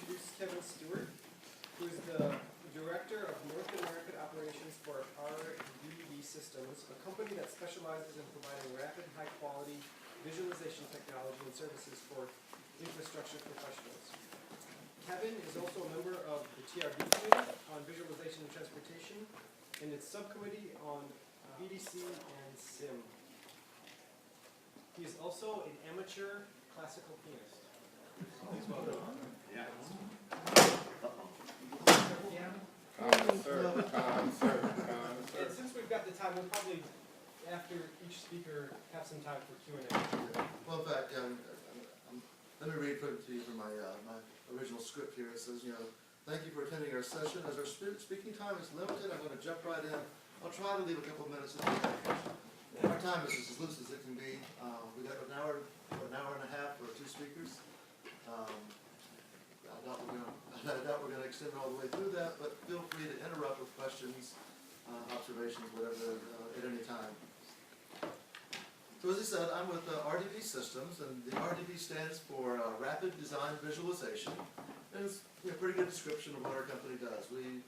introduce Kevin Stewart, who is the Director of North American Operations for RDB Systems, a company that specializes in providing rapid, high-quality visualization technology and services for infrastructure professionals. Kevin is also a member of the TRB committee on visualization and transportation and its subcommittee on VDC and CIM. He is also an amateur classical pianist. Please welcome. Yeah. And since we've got the time, we'll probably, after each speaker, have some time for Q&A. Well, in fact, let me read to you from my original script here. It says, thank you for attending our session. As our speaking time is limited, I'm going to jump right in. I'll try to leave a couple of minutes at the end. Our time is as loose as it can be. We got an hour and a half for two speakers. I doubt we're going to extend all the way through that, but feel free to interrupt with questions, observations, whatever, at any time. So as I said, I'm with RDB Systems, and the RDB stands for Rapid Design Visualization. And it's a pretty good description of what our company does. We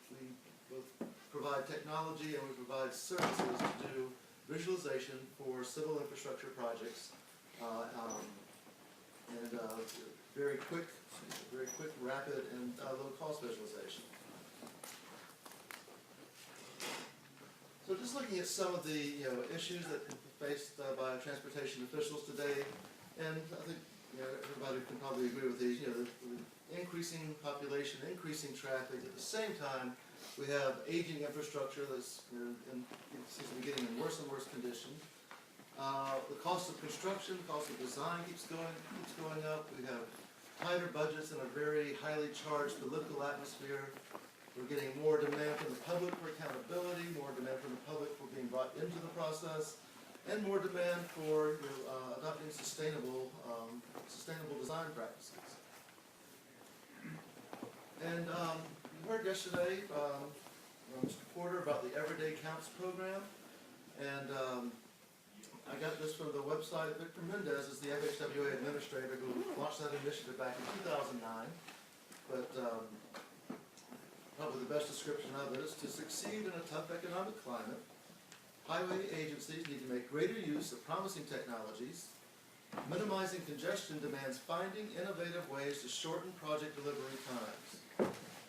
both provide technology and we provide services to do visualization for civil infrastructure projects, and very quick, rapid, and low-cost visualization. So just looking at some of the issues that can be faced by transportation officials today, and I think everybody can probably agree with these. The increasing population, increasing traffic. At the same time, we have aging infrastructure that's seems to be getting in worse and worse condition. The cost of construction, the cost of design keeps going up. We have tighter budgets and a very highly charged political atmosphere. We're getting more demand from the public for accountability, more demand from the public for being brought into the process, and more demand for adopting sustainable design practices. And you heard yesterday from Mr. Porter about the Everyday Counts program, and I got this from the website. Victor Mendez is the FHWA administrator who launched that initiative back in 2009. But probably the best description of it is to succeed in a tough economic climate, highway agencies need to make greater use of promising technologies. Minimizing congestion demands finding innovative ways to shorten project delivery times.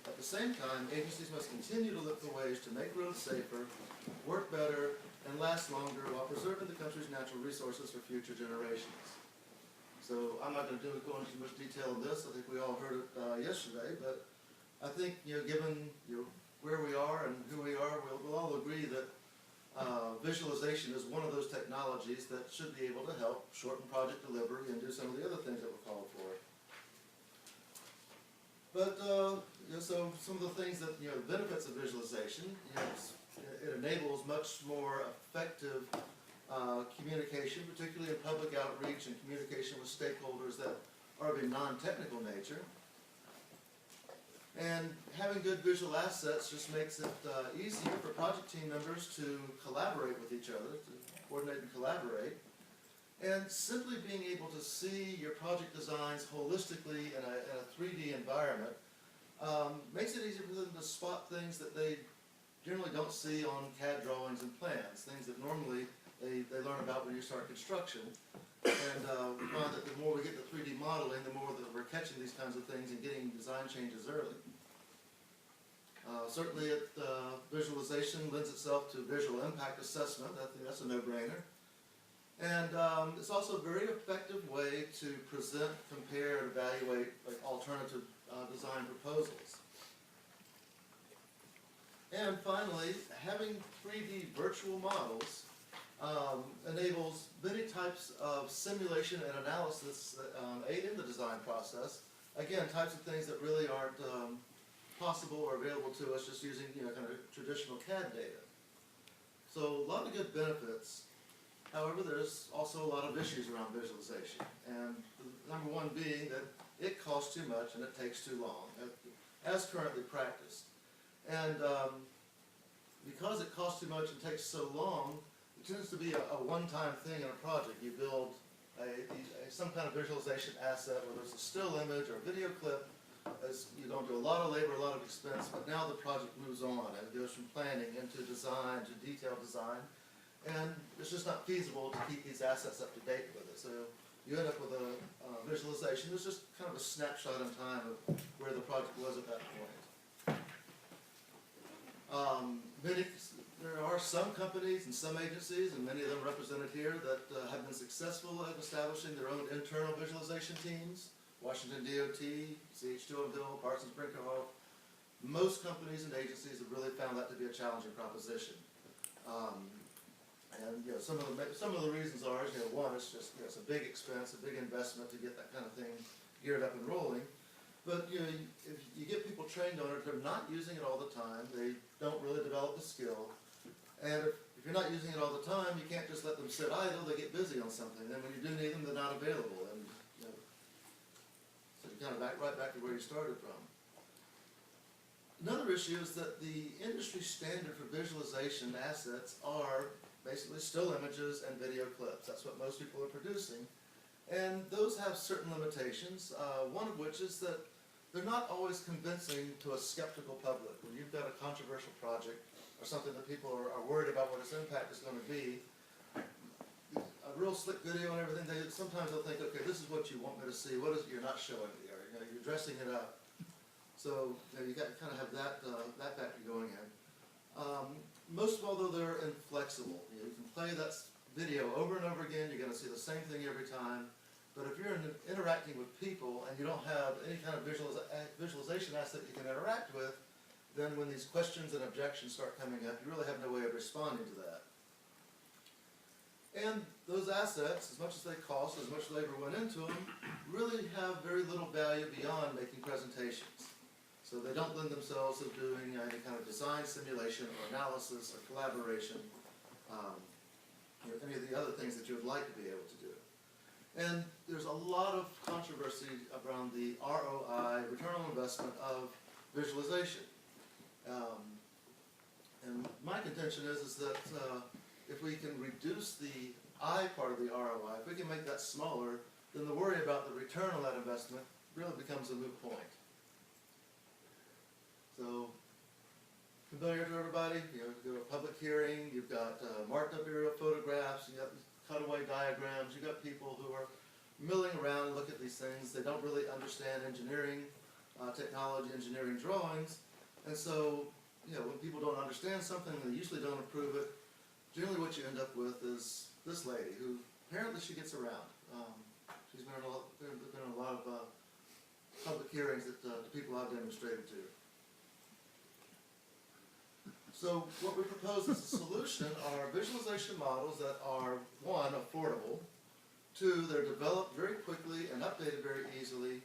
At the same time, agencies must continue to look for ways to make roads safer, work better, and last longer while preserving the country's natural resources for future generations. So I'm not going to go into much detail on this. I think we all heard it yesterday, but I think given where we are and who we are, we'll all agree that visualization is one of those technologies that should be able to help shorten project delivery and do some of the other things that were called for. But so some of the things that the benefits of visualization, it enables much more effective communication, particularly in public outreach and communication with stakeholders that are of a non-technical nature. And having good visual assets just makes it easier for project team members to collaborate with each other, to coordinate and collaborate. And simply being able to see your project designs holistically in a 3D environment makes it easier for them to spot things that they generally don't see on CAD drawings and plans, things that normally they learn about when you start construction. And we find that the more we get to 3D modeling, the more that we're catching these kinds of things and getting design changes early. Certainly, visualization lends itself to visual impact assessment. I think that's a no-brainer. And it's also a very effective way to present, compare, and evaluate alternative design proposals. And finally, having 3D virtual models enables many types of simulation and analysis that aid in the design process. Again, types of things that really aren't possible or available to us just using kind of traditional CAD data. So a lot of good benefits. However, there's also a lot of issues around visualization. And number one being that it costs too much and it takes too long, as currently practiced. And because it costs too much and takes so long, it tends to be a one-time thing in a project. You build some kind of visualization asset, whether it's a still image or a video clip, as you don't do a lot of labor, a lot of expense, but now the project moves on and it goes from planning into design to detailed design. And it's just not feasible to keep these assets up to date with it. So you end up with a visualization that's just kind of a snapshot in time of where the project was at that point. There are some companies and some agencies, and many of them represented here, that have been successful at establishing their own internal visualization teams. Washington DOT, CH2Mville, Parsons Brinckerhoff. Most companies and agencies have really found that to be a challenging proposition. And some of the reasons are, one, it's just it's a big expense, a big investment to get that kind of thing geared up and rolling. But if you get people trained on it, they're not using it all the time. They don't really develop the skill. And if you're not using it all the time, you can't just let them sit idle. They get busy on something. Then when you do need them, they're not available. And so you kind of right back to where you started from. Another issue is that the industry standard for visualization assets are basically still images and video clips. That's what most people are producing. And those have certain limitations, one of which is that they're not always convincing to a skeptical public. When you've got a controversial project or something that people are worried about what its impact is going to be, a real slick video and everything, sometimes they'll think, okay, this is what you want me to see. What is it you're not showing me? Or you're dressing it up. So you got to kind of have that factor going in. Most of all, though, they're inflexible. You can play that video over and over again. You're going to see the same thing every time. But if you're interacting with people and you don't have any kind of visualization asset you can interact with, then when these questions and objections start coming up, you really have no way of responding to that. And those assets, as much as they cost, as much labor went into them, really have very little value beyond making presentations. So they don't lend themselves to doing any kind of design simulation or analysis or collaboration, any of the other things that you would like to be able to do. And there's a lot of controversy around the ROI, return on investment of visualization. And my contention is that if we can reduce the I part of the ROI, if we can make that smaller, then the worry about the return on that investment really becomes a moot point. So, familiar to everybody? You do a public hearing, you've got marked up aerial photographs, you got cutaway diagrams, you've got people who are milling around and look at these things. They don't really understand engineering, technology, engineering drawings. And so, when people don't understand something, they usually don't approve it. Generally what you end up with is this lady, who apparently she gets around. She's been in a lot of public hearings that the people I've demonstrated to. So what we propose as a solution are visualization models that are, one, affordable, two, they're developed very quickly and updated very easily,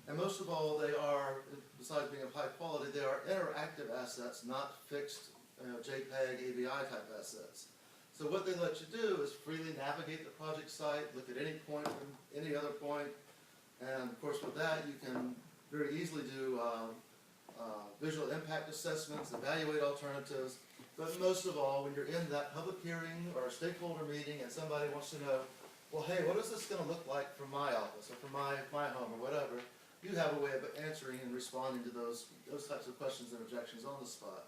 and most of all, they are, besides being of high quality, they are interactive assets, not fixed JPEG, AVI type assets. So what they let you do is freely navigate the project site, look at any point from any other point, and of course with that you can very easily do visual impact assessments, evaluate alternatives, but most of all, when you're in that public hearing or a stakeholder meeting and somebody wants to know, well, hey, what is this going to look like from my office or from my home or whatever, you have a way of answering and responding to those types of questions and objections on the spot.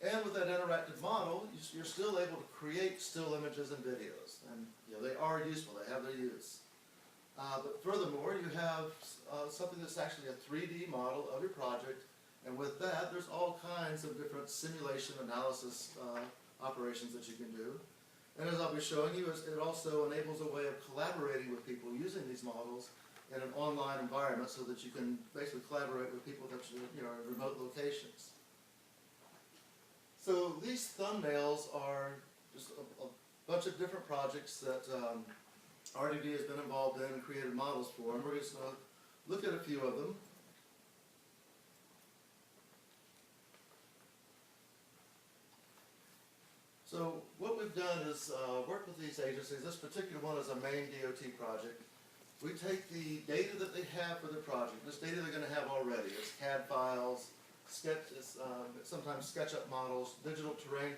And with that interactive model, you're still able to create still images and videos, and they are useful, they have their use. But furthermore, you have something that's actually a 3D model of your project, and with that, there's all kinds of different simulation analysis operations that you can do. And as I'll be showing you, it also enables a way of collaborating with people using these models in an online environment so that you can basically collaborate with people that are in remote locations. So these thumbnails are just a bunch of different projects that RDD has been involved in and created models for, and we're just going to look at a few of them. So what we've done is work with these agencies. This particular one is a Maine DOT project. We take the data that they have for their project, this data they're going to have already. It's CAD files, sometimes SketchUp models, digital terrain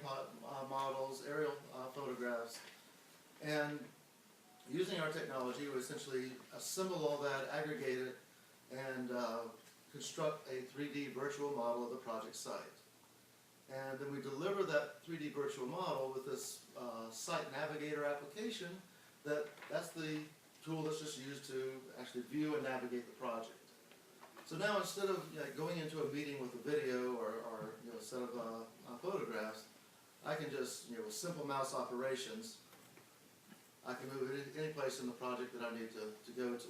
models, aerial photographs, and using our technology, we essentially assemble all that, aggregate it, and construct a 3D virtual model of the project site. And then we deliver that 3D virtual model with this site navigator application that's the tool that's just used to actually view and navigate the project. So now instead of going into a meeting with a video or a set of photographs, I can just, with simple mouse operations, I can move it any place in the project that I need to go to.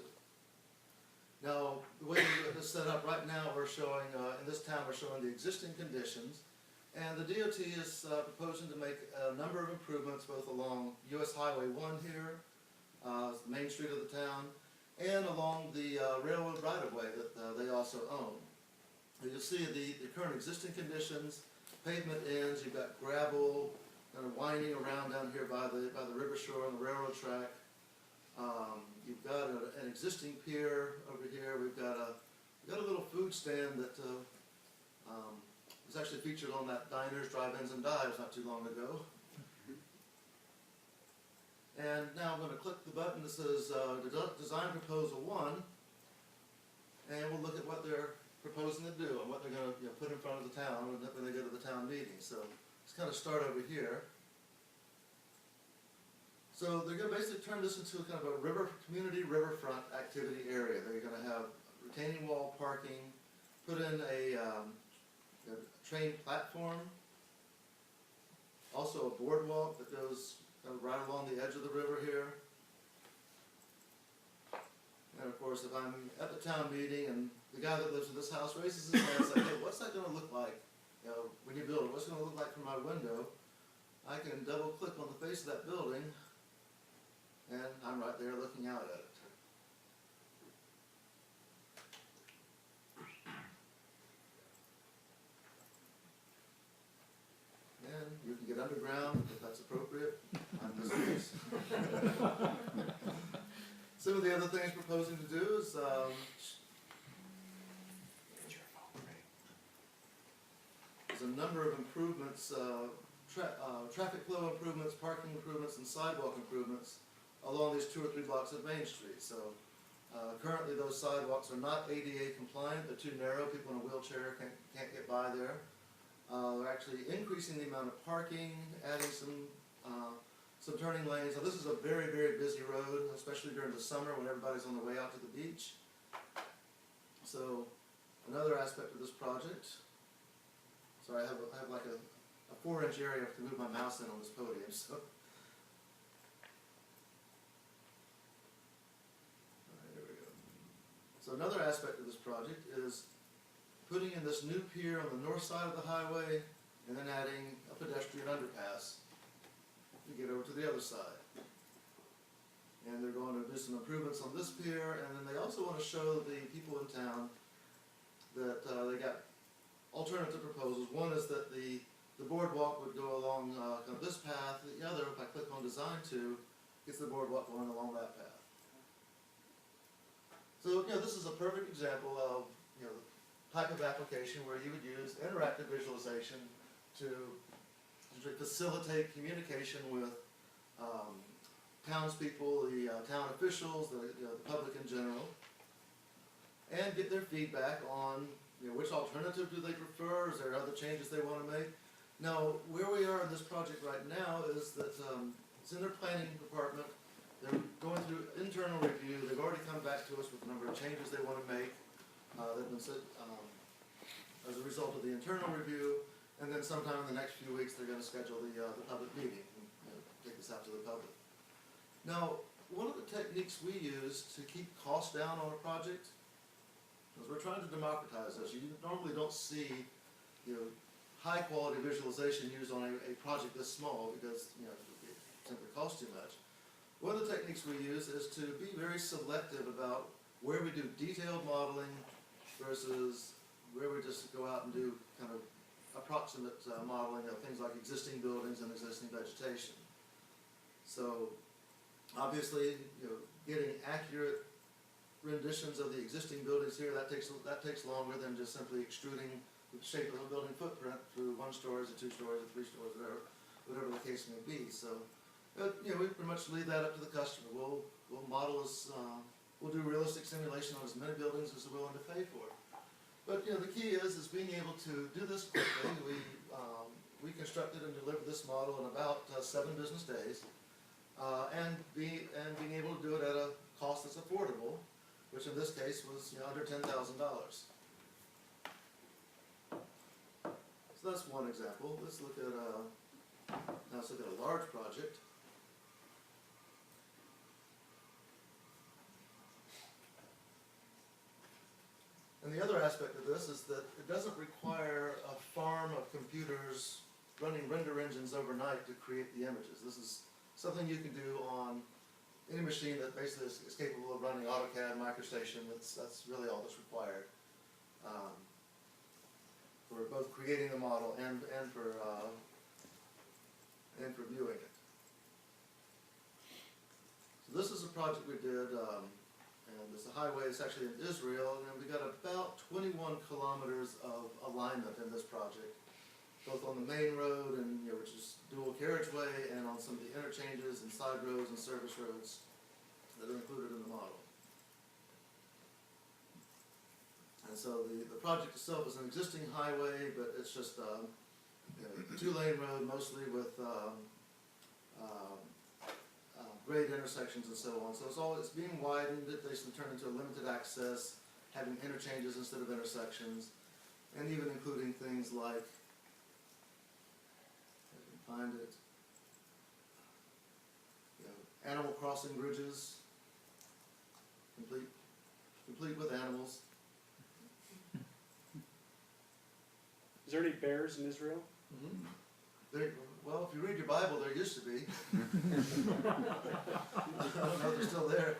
Now, the way this is set up right now, we're showing, in this town, we're showing the existing conditions, and the DOT is proposing to make a number of improvements both along US Highway 1 here, the main street of the town, and along the railroad right-of-way that they also own. You'll see the current existing conditions, pavement ends, you've got gravel kind of winding around down here by the river shore and the railroad track. You've got an existing pier over here. We've got a little food stand that was actually featured on that Diners, Drive-Ins, and Dives not too long ago. And now I'm going to click the button that says Design Proposal 1, and we'll look at what they're proposing to do and what they're going to put in front of the town when they go to the town meeting. So let's kind of start over here. So they're going to basically turn this into kind of a community riverfront activity area. They're going to have retaining wall parking, put in a train platform, also a boardwalk that goes kind of right along the edge of the river here. And of course, if I'm at the town meeting and the guy that lives in this house raises his hand and says, hey, what's that going to look like? When you build it, what's it going to look like from my window? I can double click on the face of that building, and I'm right there looking out at it. And you can get underground if that's appropriate. I'm this case. Some of the other things proposing to do is there's a number of improvements, traffic flow improvements, parking improvements, and sidewalk improvements along these 2 or 3 blocks of Main Street. So currently those sidewalks are not ADA compliant. They're too narrow. People in a wheelchair can't get by there. They're actually increasing the amount of parking, adding some turning lanes. Now this is a very, very busy road, especially during the summer when everybody's on the way out to the beach. So another aspect of this project, so I have like a 4-inch area to move my mouse in on this podium. So. There we go. So another aspect of this project is putting in this new pier on the north side of the highway and then adding a pedestrian underpass to get over to the other side. And they're going to do some improvements on this pier, and then they also want to show the people in town that they got alternative proposals. One is that the boardwalk would go along kind of this path. The other, if I click on Design 2, gets the boardwalk going along that path. So this is a perfect example of the type of application where you would use interactive visualization to facilitate communication with townspeople, the town officials, the public in general, and get their feedback on which alternative do they prefer. Is there other changes they want to make? Now, where we are in this project right now is that it's in their planning department. They're going through internal review. They've already come back to us with a number of changes they want to make. They've been said, as a result of the internal review, and then sometime in the next few weeks they're going to schedule the public meeting and take this out to the public. Now, one of the techniques we use to keep costs down on a project is we're trying to democratize this. You normally don't see high quality visualization used on a project this small because it simply costs too much. One of the techniques we use is to be very selective about where we do detailed modeling versus where we just go out and do kind of approximate modeling of things like existing buildings and existing vegetation. So obviously, getting accurate renditions of the existing buildings here, that takes longer than just simply extruding the shape of the building footprint through 1 stories or 2 stories or 3 stories, whatever the case may be. So we pretty much leave that up to the customer. We'll model we'll do realistic simulation on as many buildings as they're willing to pay for. But, you know, the key is being able to do this quickly. We constructed and delivered this model in about 7 business days, and being able to do it at a cost that's affordable, which in this case was, you know, under $10,000. So that's one example. Let's look at now let's look at a large project. And the other aspect of this is that it doesn't require a farm of computers running render engines overnight to create the images. This is something you can do on any machine that basically is capable of running AutoCAD, MicroStation. That's really all that's required for both creating the model and for viewing it. So this is a project we did. And this highway is actually in Israel, and we got about 21 kilometers of alignment in this project, both on the main road, and which is dual carriageway, and on some of the interchanges and side roads and service roads that are included in the model. And so the project itself is an existing highway, but it's just a 2-lane road, mostly with grade intersections and so on. So it's being widened. It basically turned into a limited access, having interchanges instead of intersections, and even including things like, if I can find it, animal crossing bridges, complete with animals. Is there any bears in Israel? Mm-hmm. Well, if you read your Bible, there used to be. I don't know if they're still there.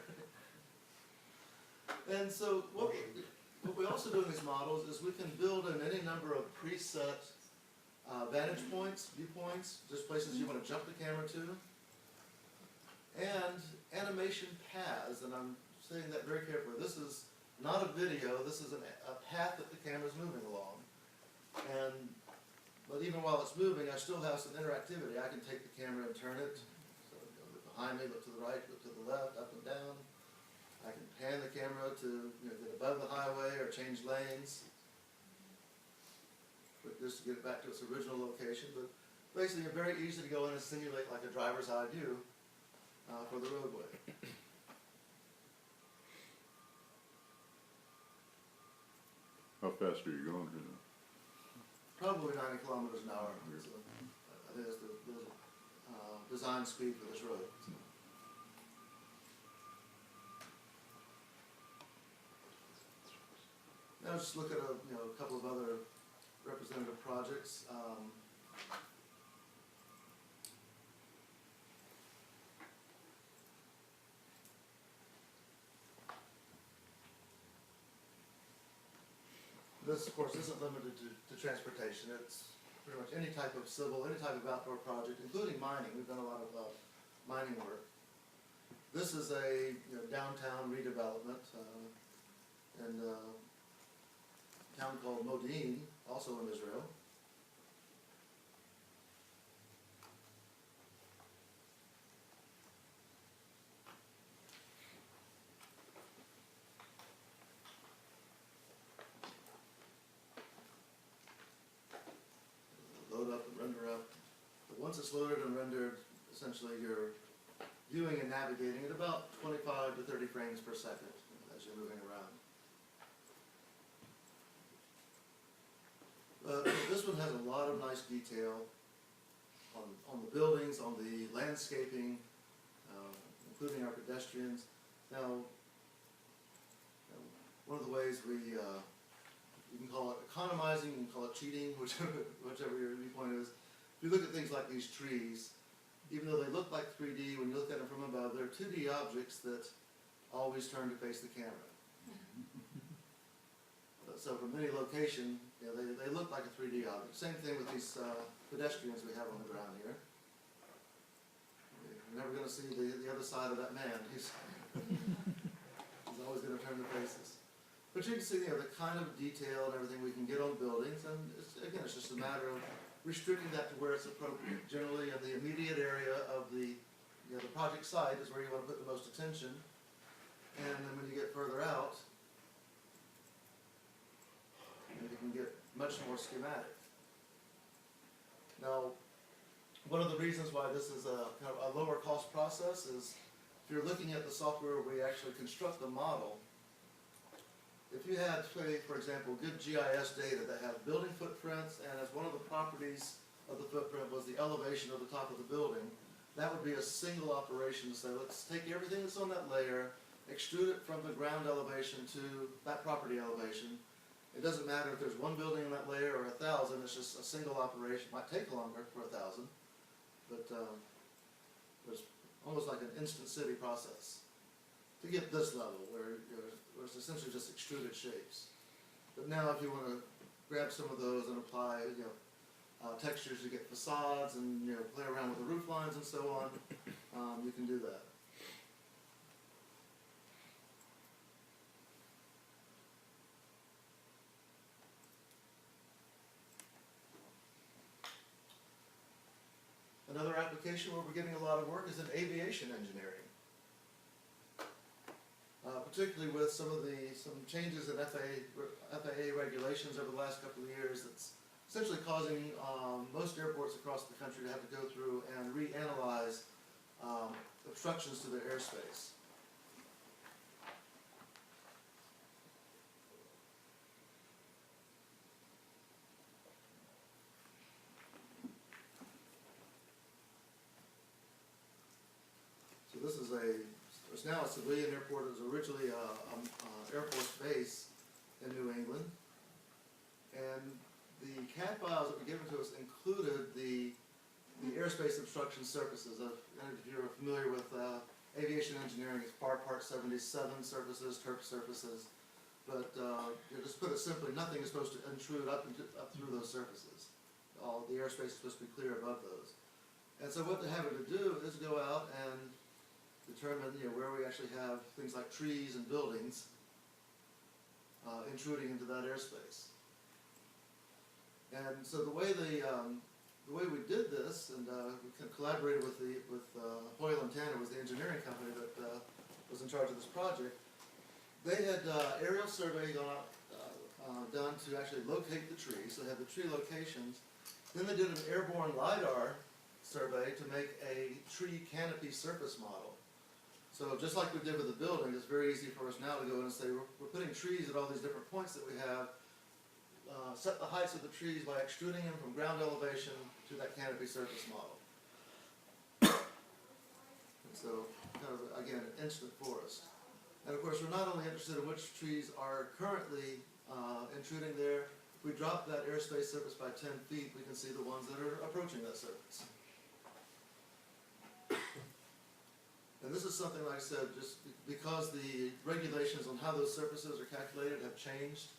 And so what we also do in these models is we can build in any number of preset vantage points, viewpoints, just places you want to jump the camera to, and animation paths, and I'm saying that very carefully. This is not a video, this is a path that the camera is moving along. But even while it's moving, I still have some interactivity. I can take the camera and turn it. So look behind me, look to the right, look to the left, up and down. I can pan the camera to get above the highway or change lanes. But just to get it back to its original location. But basically, it's very easy to go in and simulate like a driver's eye view for the roadway. How fast are you going here? Probably 90 kilometers an hour. So I think that's the design speed for this road. So. Now just look at a couple of other representative projects. This, of course, isn't limited to transportation. It's pretty much any type of civil, any type of outdoor project, including mining. We've done a lot of mining work. This is a downtown redevelopment in a town called Modin, also in Israel. Load up and render up. But once it's loaded and rendered, essentially you're viewing and navigating at about 25 to 30 frames per second as you're moving around. This one has a lot of nice detail on the buildings, on the landscaping, including our pedestrians. Now, one of the ways you can call it economizing, you can call it cheating, whichever your viewpoint is. If you look at things like these trees, even though they look like 3D, when you look at them from above, they're 2D objects that always turn to face the camera. So from any location, they look like a 3D object. Same thing with these pedestrians we have on the ground here. You're never going to see the other side of that man. He's always going to turn the faces. But you can see the kind of detail and everything we can get on buildings, and it's just a matter of restricting that to where it's appropriate. Generally, in the immediate area of the project site is where you want to put the most attention, and then when you get further out, can get much more schematic. Now, one of the reasons why this is a kind of a lower cost process is if you're looking at the software where we actually construct the model, if you had, say, for example, good GIS data that had building footprints, and as one of the properties of the footprint was the elevation of the top of the building, that would be a single operation to say, let's take everything that's on that layer, extrude it from the ground elevation to that property elevation. It doesn't matter if there's one building in that layer or 1,000, it's just a single operation. It might take longer for 1,000, but it's almost like an instant city process to get this level where it's essentially just extruded shapes. But now if you want to grab some of those and apply, textures to get facades and play around with the roof lines and so on, you can do that. Another application where we're getting a lot of work is in aviation engineering. Particularly with some changes in FAA regulations over the last couple of years, that's essentially causing most airports across the country to have to go through and reanalyze obstructions to their airspace. So this is it's now a civilian airport. It was originally an Air Force base in New England. And the CAD files that were given to us included the airspace obstruction surfaces. And if you're familiar with aviation engineering, it's FAR Part 77 surfaces, TRB surfaces. But just put it simply, nothing is supposed to intrude up through those surfaces. All the airspace is supposed to be clear above those. And so what they're having to do is go out and determine where we actually have things like trees and buildings intruding into that airspace. And so the way we did this, and we collaborated with Hoyle and Tanner, was the engineering company that was in charge of this project. They had aerial survey done to actually locate the trees. So they had the tree locations. Then they did an airborne LiDAR survey to make a tree canopy surface model. So just like we did with the building, it's very easy for us now to go in and say, we're putting trees at all these different points that we have, set the heights of the trees by extruding them from ground elevation to that canopy surface model. And so, kind of, again, instant forest. And of course, we're not only interested in which trees are currently intruding there. If we drop that airspace surface by 10 feet, we can see the ones that are approaching that surface. And this is something, like I said, just because the regulations on how those surfaces are calculated have changed,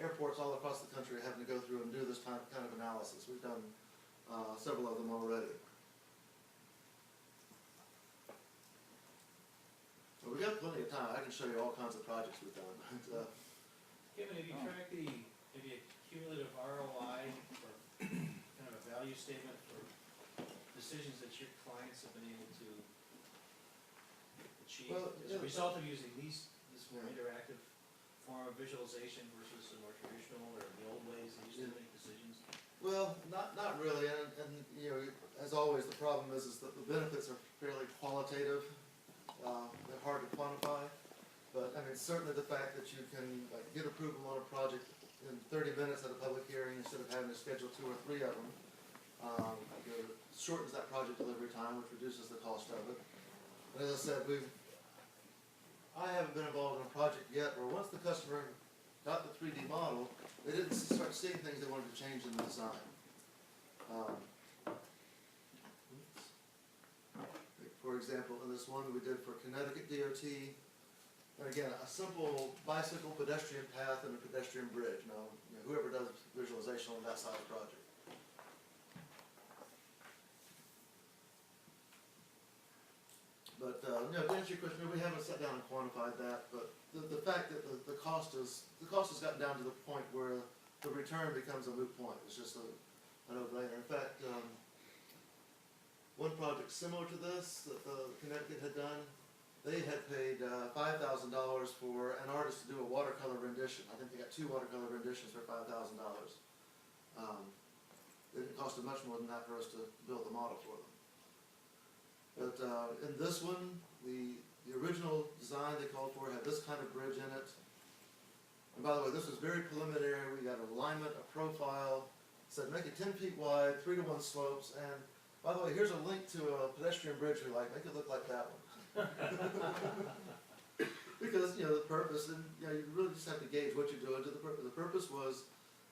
airports all across the country are having to go through and do this kind of analysis. We've done several of them already. But we've got plenty of time. I can show you all kinds of projects we've done. Kevin, have you tracked the cumulative ROI or kind of a value statement for decisions that your clients have been able to achieve as a result of using this more interactive form of visualization versus the more traditional or the old ways they used to make decisions? Well, not really, and as always, the problem is that the benefits are fairly qualitative. They're hard to quantify, but I mean, certainly the fact that you can get approval on a project in 30 minutes at a public hearing instead of having to schedule 2 or 3 of them, shortens that project delivery time, which reduces the cost of it. And as I said, I haven't been involved in a project yet where once the customer got the 3D model, they didn't start seeing things they wanted to change in the design. For example, in this one we did for Connecticut DOT, and again, a simple bicycle pedestrian path and a pedestrian bridge. Now, whoever does visualization on that size project. But to answer your question, we haven't sat down and quantified that. But the fact that the cost has gotten down to the point where the return becomes a moot point. It's just a no-brainer. In fact, one project similar to this that Connecticut had done, they had paid $5,000 for an artist to do a watercolor rendition. I think they got 2 watercolor renditions for $5,000. It didn't cost them much more than that for us to build the model for them. But in this one, the original design they called for had this kind of bridge in it. And by the way, this was very preliminary. We got an alignment, a profile, said make it 10 feet wide, 3-to-1 slopes, and by the way, here's a link to a pedestrian bridge we like, make it look like that one. Because, you know, the purpose, and, you know, you really just have to gauge what you're doing to the purpose. The purpose was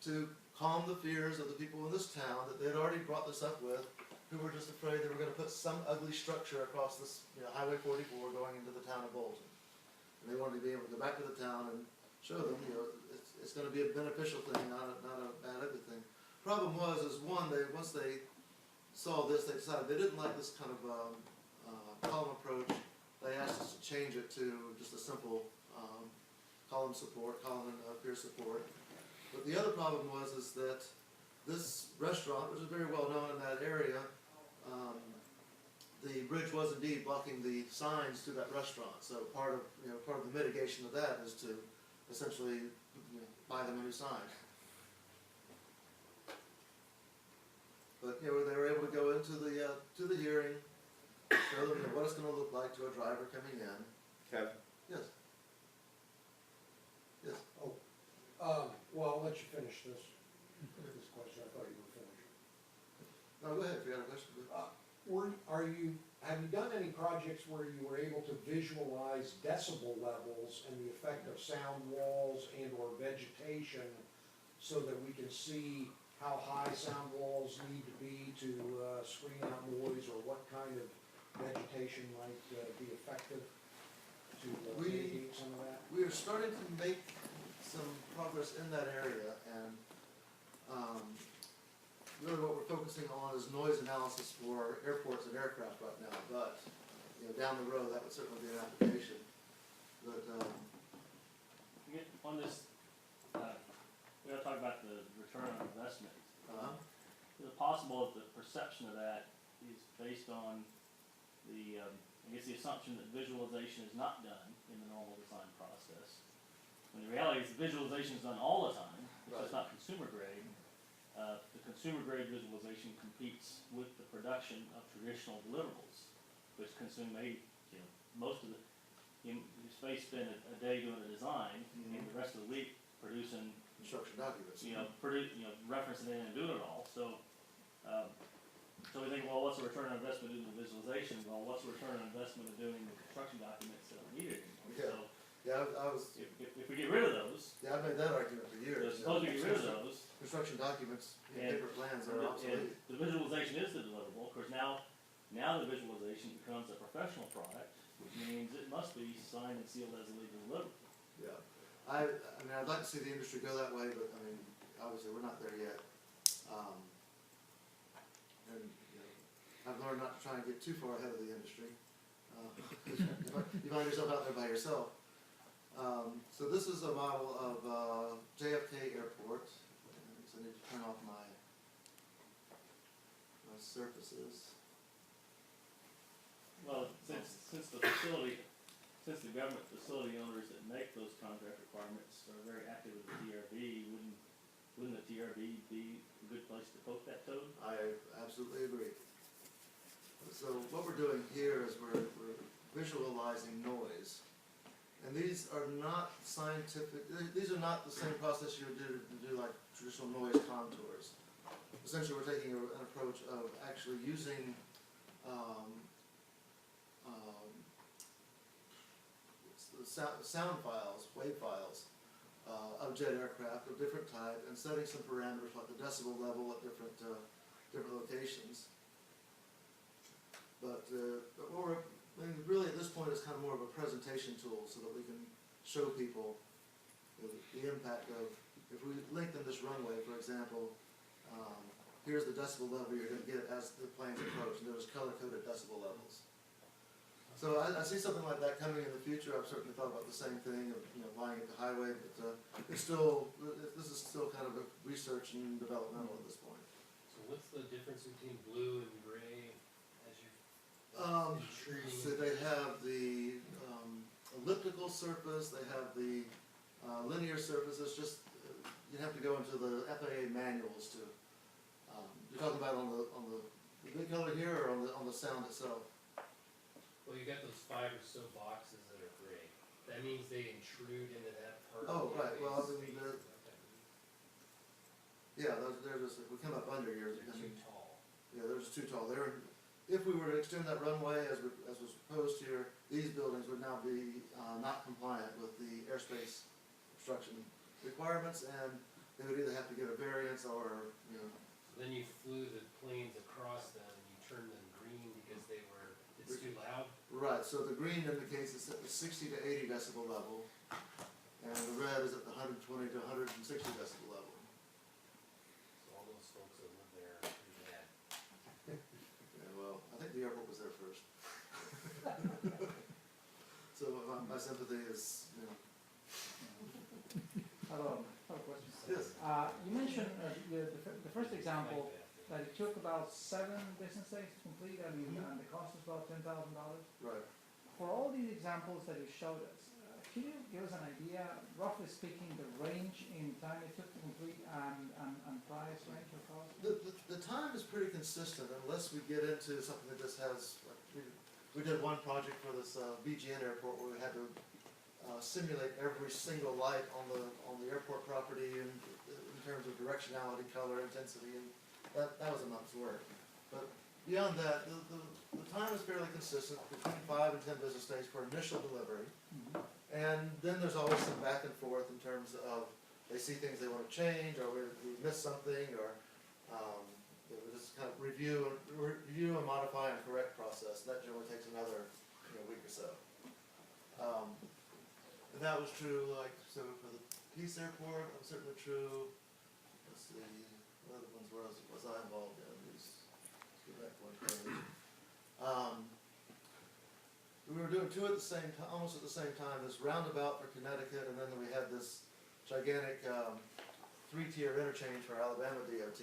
to calm the fears of the people in this town that they had already brought this up with, who were just afraid they were gonna put some ugly structure across this, you know, Highway 44 going into the town of Bolton. And they wanted to be able to go back to the town and show them, you know, it's gonna be a beneficial thing, not a bad ugly thing. Problem was, once they saw this, they decided they didn't like this kind of column approach. They asked us to change it to just a simple column and pier support. But the other problem was that this restaurant, which is very well known in that area, the bridge was indeed blocking the signs to that restaurant. So part of the mitigation of that is to essentially, you know, buy them a new sign. But, you know, they were able to go into the hearing, show them, you know, what it's gonna look like to a driver coming in. Kevin? Yes. Yes. Well, I'll let you finish this question, I thought you were finished. No, go ahead, if you got a question. Have you done any projects where you were able to visualize decibel levels and the effect of sound walls and or vegetation so that we can see how high sound walls need to be to screen out noise, or what kind of vegetation might be effective to mitigate some of that? We are starting to make some progress in that area, and really what we're focusing on is noise analysis for airports and aircraft right now. But, you know, down the road, that would certainly be an application. But On this, we gotta talk about the return on investment. Is it possible that the perception of that is based on the, I guess the assumption that visualization is not done in the normal design process? When the reality is the visualization is done all the time, it's just not consumer grade. The consumer grade visualization competes with the production of traditional deliverables, which consume most of the, you spend a day doing the design, and the rest of the week producing, construction documents. referencing it and doing it all. So we think, well, what's the return on investment in the visualization? Well, what's the return on investment of doing the construction documents that are needed anymore? Yeah. So Yeah, I was. if we get rid of those, Yeah, I've made that argument for years. suppose we get rid of those, Construction documents, And- paper plans are and obsolete. the visualization is the deliverable. Of course, now the visualization becomes a professional product, which means it must be signed and sealed as a legal deliverable. Yeah, I mean, I'd like to see the industry go that way, but I mean, obviously, we're not there yet. And, you know, I've learned not to try and get too far ahead of the industry. You find yourself out there by yourself. So this is a model of JFK Airport. So I need to turn off my surfaces. Well, since the government facility owners that make those contract requirements are very active with the TRB, wouldn't the TRB be a good place to poke that toad? I absolutely agree. So what we're doing here is we're visualizing noise. And these are not scientific, these are not the same process you would do to do like traditional noise contours. Essentially, we're taking an approach of actually using sound files, wave files, of jet aircraft of different type, and setting some parameters like the decibel level at different locations. But what really at this point is kind of more of a presentation tool so that we can show people the impact of, if we lengthen this runway, for example, here's the decibel level you're going to get as the planes approach, and there's color-coded decibel levels. So I see something like that coming in the future. I've certainly thought about the same thing of, you know, flying at the highway, but this is still kind of a research and developmental at this point. So what's the difference between blue and gray as you So they have the, elliptical surface, they have the, linear surface, it's just, you have to go into the FAA manuals to, you're talking about on the big color here or on the sound itself? Well, you got those 5 or so boxes that are gray. That means they intrude into that part. Oh, of the right, well, I base. mean, yeah, they're just, if we come up under here, They're too tall. yeah, they're just too tall. If we were to extend that runway as was proposed here, these buildings would now be, not compliant with the airspace obstruction requirements, and they would either have to get a variance or, you know. So then you flew the planes across them and you turned them green because it's too loud. Right, so the green indicates it's at the 60 to 80 decibel level, and the red is at the 120 to 160 decibel level. So all those folks that live there are pretty mad. Yeah, well, I think the airport was there first. So my sympathy is, you know. Hello, I have a question. Yes. You mentioned the first example that it took about 7 business days to complete, and the cost was about $10,000. Right. For all these examples that you showed us, can you give us an idea, roughly speaking, the range in time it took to complete and price range or cost? The time is pretty consistent unless we get into something that just has, like, we did one project for this BGN airport where we had to simulate every single light on the airport property in terms of directionality, color, intensity, and that was a month's work. But beyond that, the time is fairly consistent, between 5 and 10 business days for initial delivery. And then there's always some back and forth in terms of they see things they want to change, or we missed something, or we just kind of review and modify and correct process. That generally takes another week or so. And that was true, like, so for the Peace Airport, it was certainly true. Let's see, what other ones was I involved in? Let's go back one page. We were doing 2 at the same time, almost at the same time, this roundabout for Connecticut, and then we had this gigantic 3-tier interchange for Alabama DOT.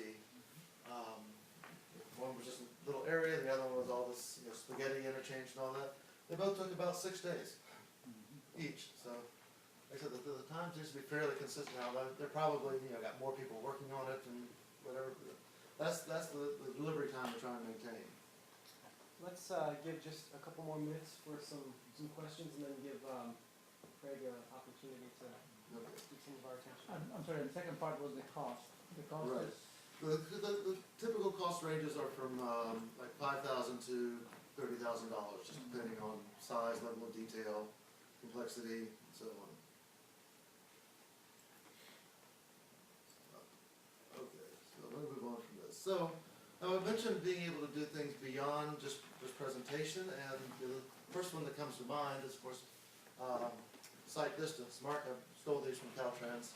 One was just a little area, the other one was all this spaghetti interchange and all that. They both took about 6 days each, so like I said, the time seems to be fairly consistent now. They're probably got more people working on it and whatever. That's the delivery time we're trying to maintain. Let's give just a couple more minutes for some questions, and then give Craig an opportunity to get some of our attention. I'm sorry, the second part was the cost. The cost Right. is, The typical cost ranges are from like $5,000 to $30,000, just depending on size, level of detail, complexity, and so on. Okay, so let me move on from this. So I mentioned being able to do things beyond just presentation, and the first one that comes to mind is, of course, sight distance. Mark, I stole these from Caltrans.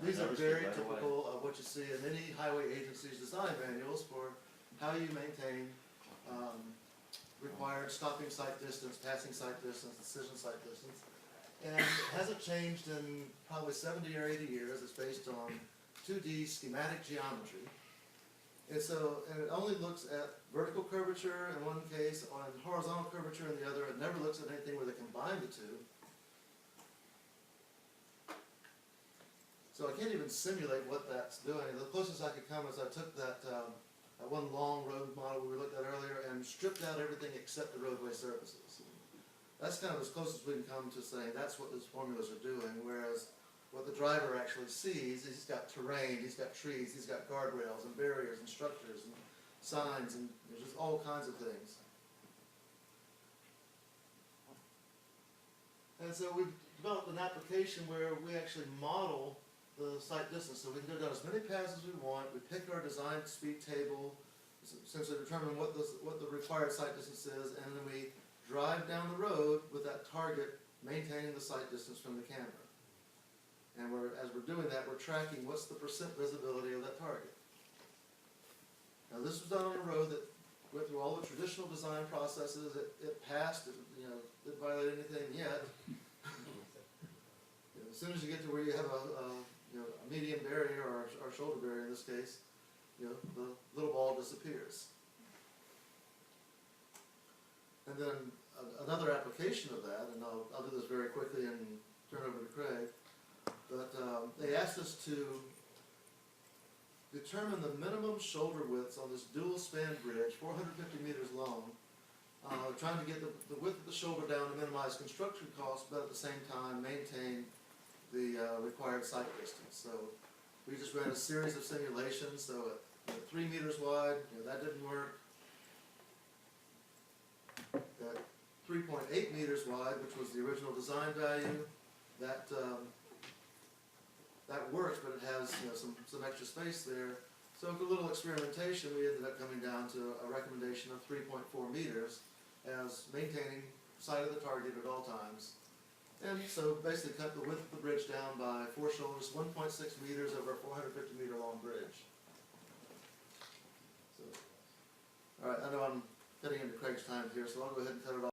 These are very typical of what you see in any highway agency's design manuals for how you maintain required stopping sight distance, passing sight distance, decision sight distance. And it hasn't changed in probably 70 or 80 years. It's based on 2D schematic geometry. And it only looks at vertical curvature in one case, on horizontal curvature in the other. It never looks at anything where they combine the two. So I can't even simulate what that's doing. The closest I could come is I took that one long road model we looked at earlier and stripped out everything except the roadway surfaces. That's kind of as close as we can come to saying that's what those formulas are doing, whereas what the driver actually sees is he's got terrain, he's got trees, he's got guardrails and barriers and structures and signs, and there's just all kinds of things. And so we've developed an application where we actually model the sight distance, so we can go down as many paths as we want. We pick our design speed table, essentially determine what the required sight distance is, and then we drive down the road with that target maintaining the sight distance from the camera. And as we're doing that, we're tracking what's the percent visibility of that target. Now this was done on a road that went through all the traditional design processes. It passed. It didn't violate anything yet. As soon as you get to where you have a median barrier or shoulder barrier in this case, the little ball disappears. And then another application of that, and I'll do this very quickly and turn it over to Craig, but they asked us to determine the minimum shoulder widths on this dual span bridge, 450 meters long, trying to get the width of the shoulder down to minimize construction costs, but at the same time maintain the required sight distance. So we just ran a series of simulations. So at 3 meters wide, that didn't work. At 3.8 meters wide, which was the original design value, that works, but it has some extra space there. So with a little experimentation, we ended up coming down to a recommendation of 3.4 meters as maintaining sight of the target at all times. And so basically cut the width of the bridge down by 4 shoulders, 1.6 meters over a 450 meter long bridge. So, all right, I know I'm getting into Craig's time here, so I'll go ahead and cut it off.